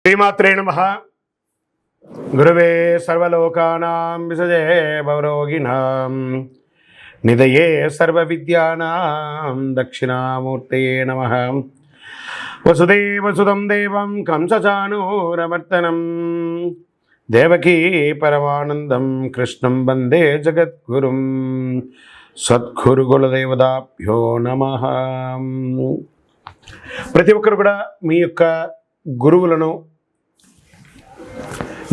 శ్రీమాత్రే నమః. గురవే సర్వలోకానాం విసజే భవరోగిణాం నిదయే సర్వవిద్యానాం దక్షిణామూర్తయే నమః. వసుదేవసుతం దేవం కంసచానూరమర్దనం దేవకీ పరమానందం కృష్ణం వందే జగద్గురుం. సద్గురుకులదేవతాభ్యో నమః. ప్రతి ఒక్కరు కూడా మీ యొక్క గురువులను,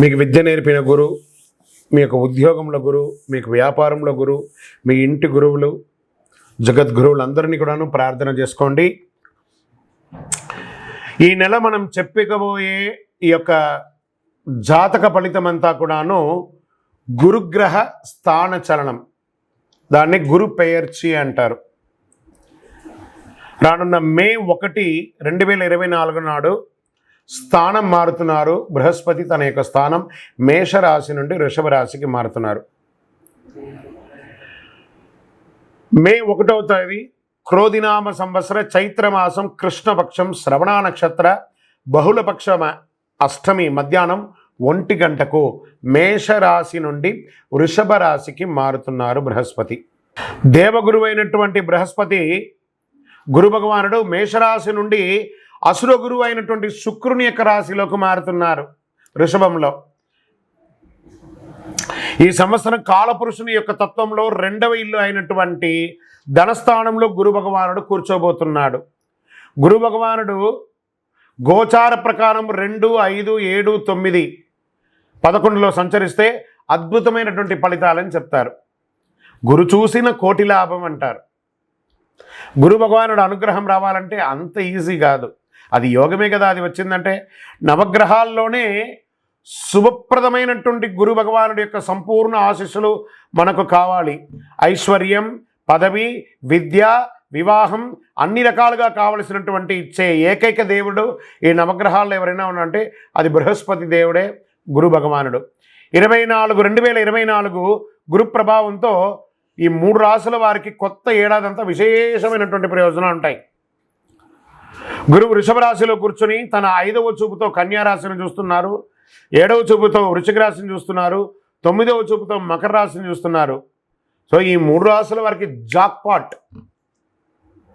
మీకు విద్య నేర్పిన గురువు, మీ యొక్క ఉద్యోగంలో గురువు, మీకు వ్యాపారంలో గురువు, మీ ఇంటి గురువులు, జగద్గురువులందరినీ కూడాను ప్రార్థన చేసుకోండి. ఈ నెల మనం చెప్పుకోబోయే ఈ యొక్క జాతక ఫలితం అంతా కూడాను గురుగ్రహ స్థాన చలనం, దాన్ని గురు పెయర్చి అంటారు. రానున్న మే 1, 2024 నాడు స్థానం మారుతున్నారు. బృహస్పతి తన యొక్క స్థానం మేషరాశి నుండి వృషభ రాశికి మారుతున్నారు. మే 1వ తేదీ క్రోధినామ సంవత్సర చైత్రమాసం కృష్ణపక్షం శ్రవణ నక్షత్ర బహుళపక్ష అష్టమి మధ్యాహ్నం 1 గంటకు మేషరాశి నుండి వృషభ రాశికి మారుతున్నారు బృహస్పతి. దేవగురువైనటువంటి బృహస్పతి గురు భగవానుడు మేషరాశి నుండి అసుర గురువు అయినటువంటి శుక్రుని యొక్క రాశిలోకి మారుతున్నారు వృషభంలో. ఈ సంవత్సరం కాలపురుషుని యొక్క తత్వంలో 2వ ఇల్లు అయినటువంటి ధనస్థానంలో గురు భగవానుడు కూర్చోబోతున్నాడు. గురు భగవానుడు గోచార ప్రకారం 2, 5, 7, 9, 11లో సంచరిస్తే అద్భుతమైనటువంటి ఫలితాలని చెప్తారు. గురు చూసిన కోటి లాభం అంటారు. గురు భగవానుడు అనుగ్రహం రావాలంటే అంత ఈజీ కాదు, అది యోగమే కదా. అది వచ్చిందంటే నవగ్రహాల్లోనే శుభప్రదమైనటువంటి గురు భగవానుడి యొక్క సంపూర్ణ ఆశీస్సులు మనకు కావాలి. ఐశ్వర్యం, పదవి, విద్య, వివాహం అన్ని రకాలుగా కావలసినటువంటి ఇచ్చే ఏకైక దేవుడు ఈ నవగ్రహాల్లో ఎవరైనా ఉన్నారంటే అది బృహస్పతి దేవుడే, గురు భగవానుడు. 2024 గురు ప్రభావంతో ఈ 3 రాశుల వారికి కొత్త ఏడాదంతా విశేషమైనటువంటి ప్రయోజనాలు ఉంటాయి. గురువు వృషభ రాశిలో కూర్చొని తన 5వ చూపుతో కన్యా రాశిని చూస్తున్నారు, 7వ చూపుతో వృశ్చిక రాశిని చూస్తున్నారు, 9వ చూపుతో మకర రాశిని చూస్తున్నారు. సో ఈ 3 రాశుల వారికి జాక్పాట్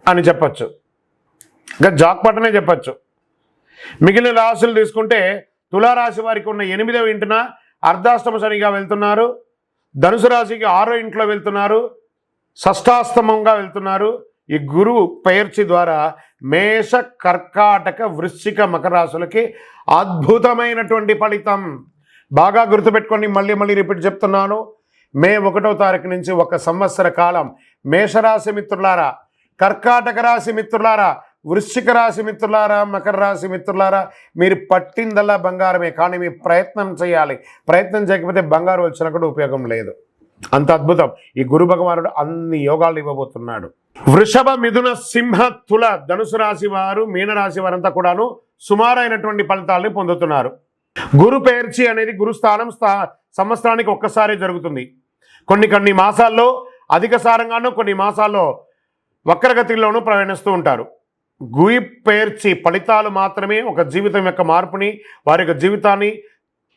అని చెప్పచ్చు, ఇంకా జాక్పాట్ అనే చెప్పచ్చు. మిగిలిన రాశులు తీసుకుంటే తులారాశి వారికి ఉన్న 8వ ఇంటిన అర్ధాష్టమ శనిగా వెళ్తున్నారు, ధనుసు రాశికి 6వ ఇంట్లో వెళ్తున్నారు, షష్టాష్టమంగా వెళ్తున్నారు. ఈ గురువు పెయర్చి ద్వారా మేష, కర్కాటక, వృశ్చిక, మకర రాశులకి అద్భుతమైనటువంటి ఫలితం. బాగా గుర్తుపెట్టుకొని మళ్ళీ రిపీట్ చెప్తున్నాను. మే 1వ తారీఖు నుంచి 1 సంవత్సర కాలం మేషరాశి మిత్రులారా, కర్కాటక రాశి మిత్రులారా, వృశ్చిక రాశి మిత్రులారా, మకర రాశి మిత్రులారా, మీరు పట్టిందల్లా బంగారమే. కానీ మీరు ప్రయత్నం చేయాలి. ప్రయత్నం చేయకపోతే బంగారు వచ్చినా కూడా ఉపయోగం లేదు. అంత అద్భుతం ఈ గురు భగవానుడు అన్ని యోగాలు ఇవ్వబోతున్నాడు. వృషభ, మిథున, సింహ, తుల, ధనుసు రాశి వారు, మీనరాశి వారంతా కూడాను సుమారైనటువంటి ఫలితాలని పొందుతున్నారు. గురు పెయర్చి అనేది గురుస్థానం సంవత్సరానికి ఒక్కసారి జరుగుతుంది. కొన్ని మాసాల్లో అధిక సారంగానూ, కొన్ని మాసాల్లో వక్రగతిలోనూ ప్రయాణిస్తూ ఉంటారు. గురి పెయర్చి ఫలితాలు మాత్రమే ఒక జీవితం యొక్క మార్పుని, వారి యొక్క జీవితాన్ని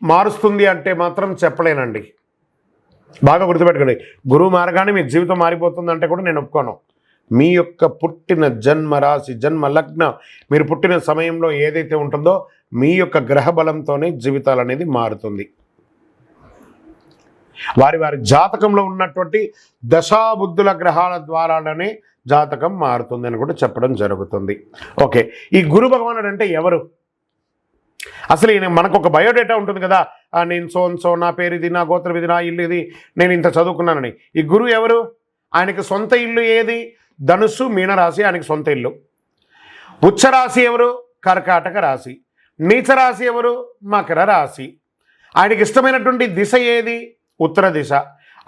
మారుస్తుంది అంటే మాత్రం చెప్పలేనండి. బాగా గుర్తుపెట్టుకోండి, గురువు మారగానే మీ జీవితం మారిపోతుందంటే కూడా నేను ఒప్పుకోను. మీ యొక్క పుట్టిన జన్మ రాశి, జన్మ లగ్నం, మీరు పుట్టిన సమయంలో ఏదైతే ఉంటుందో మీ యొక్క గ్రహ బలంతోనే జీవితాలు అనేది మారుతుంది. వారి జాతకంలో ఉన్నటువంటి దశాబుద్ధుల గ్రహాల ద్వారానే జాతకం మారుతుంది అని కూడా చెప్పడం జరుగుతుంది. ఓకే, ఈ గురు భగవానుడు అంటే ఎవరు? అసలు ఈయన మనకు ఒక బయోడేటా ఉంటుంది కదా, నేను సో నా పేరు ఇది, నా గోత్రం ఇది, నా ఇల్లు ఇది, నేను ఇంత చదువుకున్నానని. ఈ గురువు ఎవరు? ఆయనకి సొంత ఇల్లు ఏది? ధనుస్సు, మీనరాశి ఆయనకి సొంత ఇల్లు. ఉచ్చరాశి ఎవరు? కర్కాటక రాశి. నీచరాశి ఎవరు? మకర రాశి. ఆయనకి ఇష్టమైనటువంటి దిశ ఏది? ఉత్తర దిశ.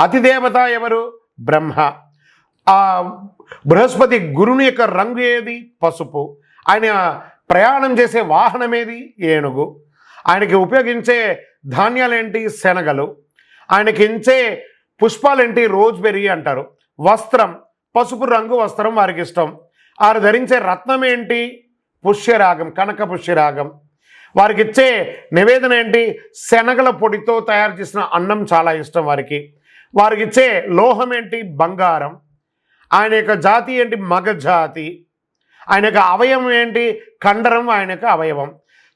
అతిదేవత ఎవరు? బ్రహ్మ. ఆ బృహస్పతి గురుని యొక్క రంగు ఏది? పసుపు. ఆయన ప్రయాణం చేసే వాహనం ఏది? ఏనుగు. ఆయనకి ఉపయోగించే ధాన్యాలేంటి? శనగలు. ఆయనకి ఇచ్చే పుష్పాలేంటి? రోజ్బెర్రీ అంటారు. వస్త్రం పసుపు రంగు వస్త్రం వారికి ఇష్టం. వారు ధరించే రత్నం ఏంటి? పుష్యరాగం, కనక పుష్యరాగం. వారికి ఇచ్చే నివేదన ఏంటి? శనగల పొడితో తయారు చేసిన అన్నం చాలా ఇష్టం వారికి. వారికి ఇచ్చే లోహం ఏంటి? బంగారం. ఆయన యొక్క జాతి ఏంటి? మగ జాతి. ఆయన యొక్క అవయవం ఏంటి? కండరం ఆయన యొక్క అవయవం.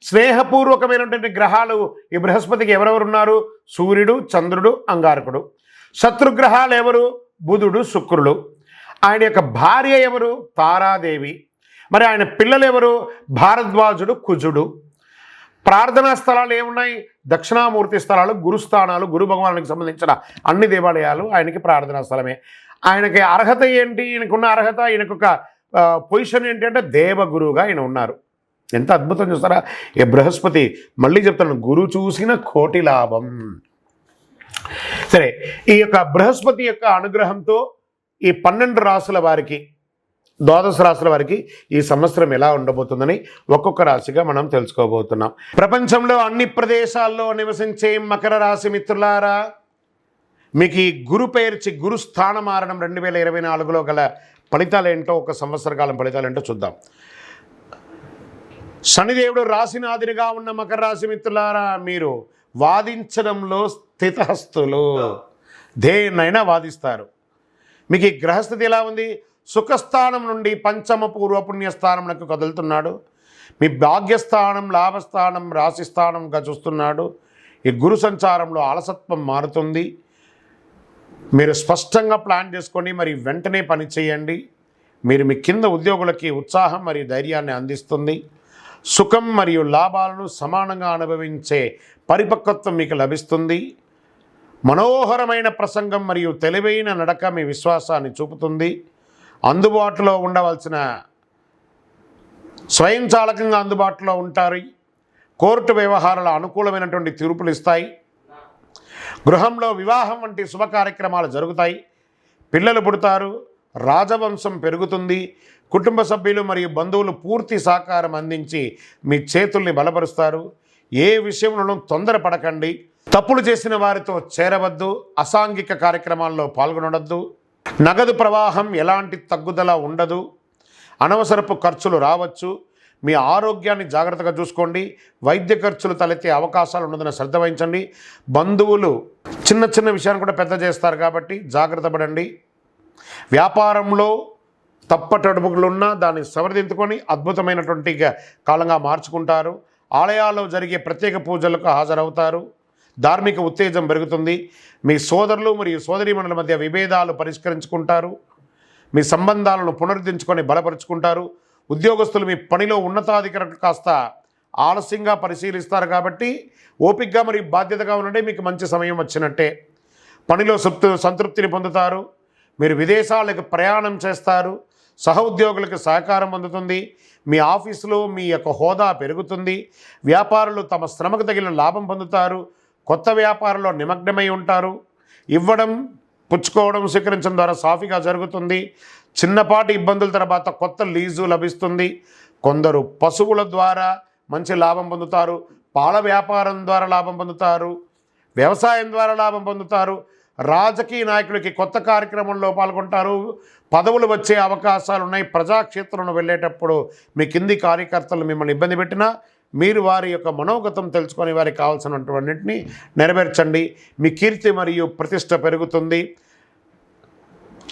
స్నేహపూర్వకమైనటువంటి గ్రహాలు ఈ బృహస్పతికి ఎవరెవరు ఉన్నారు? సూర్యుడు, చంద్రుడు, అంగారకుడు. శత్రుగ్రహాలు ఎవరు? బుధుడు, శుక్రుడు. ఆయన యొక్క భార్య ఎవరు? తారాదేవి. మరి ఆయన పిల్లలు ఎవరు? భారద్వాజుడు, కుజుడు. ప్రార్థనా స్థలాలు ఏమున్నాయి? దక్షిణామూర్తి స్థలాలు, గురుస్థానాలు, గురు భగవానునికి సంబంధించిన అన్ని దేవాలయాలు ఆయనకి ప్రార్థనా స్థలమే. ఆయనకి అర్హత ఏంటి? ఈయనకున్న అర్హత, ఈయనకొక పొజిషన్ ఏంటి అంటే దేవగురువుగా ఆయన ఉన్నారు. ఎంత అద్భుతం చూస్తారా ఈ బృహస్పతి. మళ్ళీ చెప్తాను, గురు చూసిన కోటి లాభం. సరే, ఈ యొక్క బృహస్పతి యొక్క అనుగ్రహంతో ఈ 12 రాసుల వారికి, ద్వాదశ రాశుల వారికి ఈ సంవత్సరం ఎలా ఉండబోతుందని ఒక్కొక్క రాశిగా మనం తెలుసుకోబోతున్నాం. ప్రపంచంలో అన్ని ప్రదేశాల్లో నివసించే మకర రాశి మిత్రులారా, మీకు ఈ గురు పేర్చి గురు స్థాన మారడం 2024లో గల ఫలితాలు ఏంటో, ఒక సంవత్సర కాలం ఫలితాలు ఏంటో చూద్దాం. శనిదేవుడు రాశినాథునిగా ఉన్న మకర రాశి మిత్రులారా, మీరు వాదించడంలో స్థితహస్తులు, దేన్నైనా వాదిస్తారు. మీకు ఈ గ్రహస్థితి ఎలా ఉంది? సుఖస్థానం నుండి పంచమ పూర్వపుణ్యస్థానంకు కదులుతున్నాడు. మీ భాగ్యస్థానం, లాభస్థానం, రాశిస్థానంగా చూస్తున్నాడు. ఈ గురు సంచారంలో అలసత్వం మారుతుంది. మీరు స్పష్టంగా ప్లాన్ చేసుకొని మరి వెంటనే పని చేయండి. మీరు మీ కింద ఉద్యోగులకి ఉత్సాహం మరియు ధైర్యాన్ని అందిస్తుంది. సుఖం మరియు లాభాలను సమానంగా అనుభవించే పరిపక్వత్వం మీకు లభిస్తుంది. మనోహరమైన ప్రసంగం మరియు తెలివైన నడక మీ విశ్వాసాన్ని చూపుతుంది. అందుబాటులో ఉండవలసిన స్వయంచాలకంగా అందుబాటులో ఉంటారు. కోర్టు వ్యవహారాల అనుకూలమైనటువంటి తీర్పులు ఇస్తాయి. గృహంలో వివాహం వంటి శుభ కార్యక్రమాలు జరుగుతాయి. పిల్లలు పుడతారు. రాజవంశం పెరుగుతుంది. కుటుంబ సభ్యులు మరియు బంధువులు పూర్తి సహకారం అందించి మీ చేతుల్ని బలపరుస్తారు. ఏ విషయంలోనూ తొందరపడకండి. తప్పులు చేసిన వారితో చేరవద్దు. అసాంఘిక కార్యక్రమాల్లో పాల్గొనవద్దు. నగదు ప్రవాహం ఎలాంటి తగ్గుదల ఉండదు. అనవసరపు ఖర్చులు రావచ్చు. మీ ఆరోగ్యాన్ని జాగ్రత్తగా చూసుకోండి. వైద్య ఖర్చులు తలెత్తే అవకాశాలు ఉన్నదని శ్రద్ధ వహించండి. బంధువులు చిన్న చిన్న విషయాన్ని కూడా పెద్ద చేస్తారు కాబట్టి జాగ్రత్త పడండి. వ్యాపారంలో తప్పటడుగులున్నా దాన్ని సవరించుకొని అద్భుతమైనటువంటి కాలంగా మార్చుకుంటారు. ఆలయాల్లో జరిగే ప్రత్యేక పూజలకు హాజరవుతారు. ధార్మిక ఉత్తేజం పెరుగుతుంది. మీ సోదరులు మరియు సోదరీమణుల మధ్య విభేదాలు పరిష్కరించుకుంటారు. మీ సంబంధాలను పునరుద్ధరించుకొని బలపరుచుకుంటారు. ఉద్యోగస్తులు మీ పనిలో ఉన్నతాధికారులు కాస్త ఆలస్యంగా పరిశీలిస్తారు కాబట్టి ఓపికగా మరియు బాధ్యతగా ఉండండి. మీకు మంచి సమయం వచ్చినట్టే. పనిలో సంతృప్తిని పొందుతారు. మీరు విదేశాలకు ప్రయాణం చేస్తారు. సహ ఉద్యోగులకు సహకారం అందుతుంది. మీ ఆఫీసులో మీ యొక్క హోదా పెరుగుతుంది. వ్యాపారులు తమ శ్రమకు తగిన లాభం పొందుతారు. కొత్త వ్యాపారంలో నిమగ్నమై ఉంటారు. ఇవ్వడం, పుచ్చుకోవడం, స్వీకరించడం ద్వారా సాఫీగా జరుగుతుంది. చిన్నపాటి ఇబ్బందుల తర్వాత కొత్త లీజు లభిస్తుంది. కొందరు పశువుల ద్వారా మంచి లాభం పొందుతారు. పాల వ్యాపారం ద్వారా లాభం పొందుతారు. వ్యవసాయం ద్వారా లాభం పొందుతారు. రాజకీయ నాయకులకి కొత్త కార్యక్రమంలో పాల్గొంటారు. పదవులు వచ్చే అవకాశాలు ఉన్నాయి. ప్రజాక్షేత్రంలో వెళ్ళేటప్పుడు మీ కింది కార్యకర్తలు మిమ్మల్ని ఇబ్బంది పెట్టినా మీరు వారి యొక్క మనోగతం తెలుసుకొని వారికి కావాల్సినటువంటిని నెరవేర్చండి. మీ కీర్తి మరియు ప్రతిష్ట పెరుగుతుంది.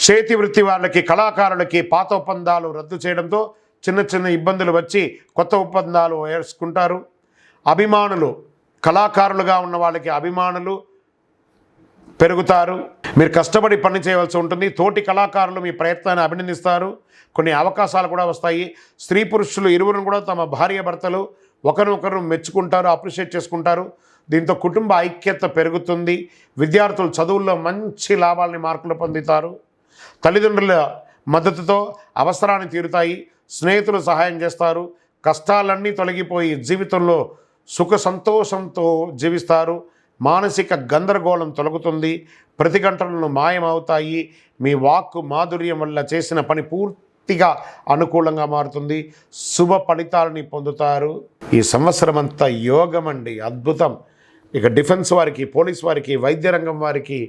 చేతి వృత్తి వాళ్ళకి, కళాకారులకి పాత ఒప్పందాలు రద్దు చేయడంతో చిన్న చిన్న ఇబ్బందులు వచ్చి కొత్త ఒప్పందాలు వేసుకుంటారు. అభిమానులు, కళాకారులుగా ఉన్న వాళ్ళకి అభిమానులు పెరుగుతారు. మీరు కష్టపడి పని చేయవలసి ఉంటుంది. తోటి కళాకారులు మీ ప్రయత్నాన్ని అభినందిస్తారు. కొన్ని అవకాశాలు కూడా వస్తాయి. స్త్రీ పురుషులు ఇరువురు కూడా తమ భార్య భర్తలు ఒకరినొకరు మెచ్చుకుంటారు, అప్రిషియేట్ చేసుకుంటారు. దీంతో కుటుంబ ఐక్యత పెరుగుతుంది. విద్యార్థులు చదువుల్లో మంచి లాభాలని, మార్కులు పొందుతారు. తల్లిదండ్రుల మద్దతుతో అవసరాన్ని తీరుతాయి. స్నేహితులు సహాయం చేస్తారు. కష్టాలన్నీ తొలగిపోయి జీవితంలో సుఖ సంతోషంతో జీవిస్తారు. మానసిక గందరగోళం తొలగుతుంది. ప్రతిఘటనలు మాయమవుతాయి. మీ వాక్కు మాధుర్యం వల్ల చేసిన పని పూర్తిగా అనుకూలంగా మారుతుంది. శుభ ఫలితాలని పొందుతారు. ఈ సంవత్సరం అంతా యోగం అండి, అద్భుతం. ఇక డిఫెన్స్ వారికి, పోలీస్ వారికి, వైద్య రంగం వారికి,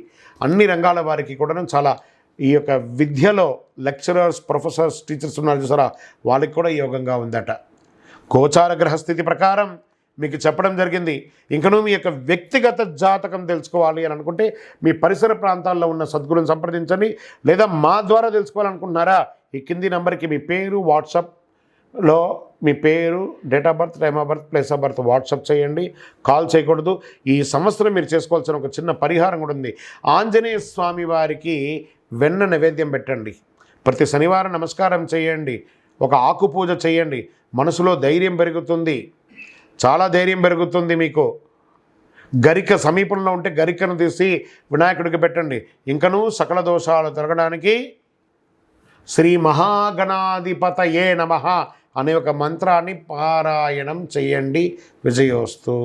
అన్ని రంగాల వారికి కూడా చాలా ఈ యొక్క విద్యలో లెక్చరర్స్, ప్రొఫెసర్స్, టీచర్స్ ఉన్నారు చూసారా, వాళ్ళకి కూడా యోగంగా ఉందట. గోచార గ్రహస్థితి ప్రకారం మీకు చెప్పడం జరిగింది. ఇంకనూ మీ యొక్క వ్యక్తిగత జాతకం తెలుసుకోవాలి అని అనుకుంటే మీ పరిసర ప్రాంతాల్లో ఉన్న సద్గురుని సంప్రదించండి. లేదా మా ద్వారా తెలుసుకోవాలనుకుంటున్నారా, ఈ కింది నెంబర్కి మీ పేరు, వాట్సాప్లో మీ పేరు, date of birth, time of birth, place of birth WhatsApp చేయండి. కాల్ చేయకూడదు. ఈ సంవత్సరం మీరు చేసుకోవాల్సిన ఒక చిన్న పరిహారం కూడా ఉంది. ఆంజనేయ స్వామి వారికి వెన్న నైవేద్యం పెట్టండి. ప్రతి శనివారం నమస్కారం చేయండి. ఒక ఆకు పూజ చేయండి. మనసులో ధైర్యం పెరుగుతుంది, చాలా ధైర్యం పెరుగుతుంది మీకు. గరిక సమీపంలో ఉంటే గరికను తీసి వినాయకుడికి పెట్టండి. ఇంకనూ సకల దోషాలు తొలగడానికి శ్రీ మహాగణాధిపతయే నమః అనే ఒక మంత్రాన్ని పారాయణం చేయండి. విజయోస్తు.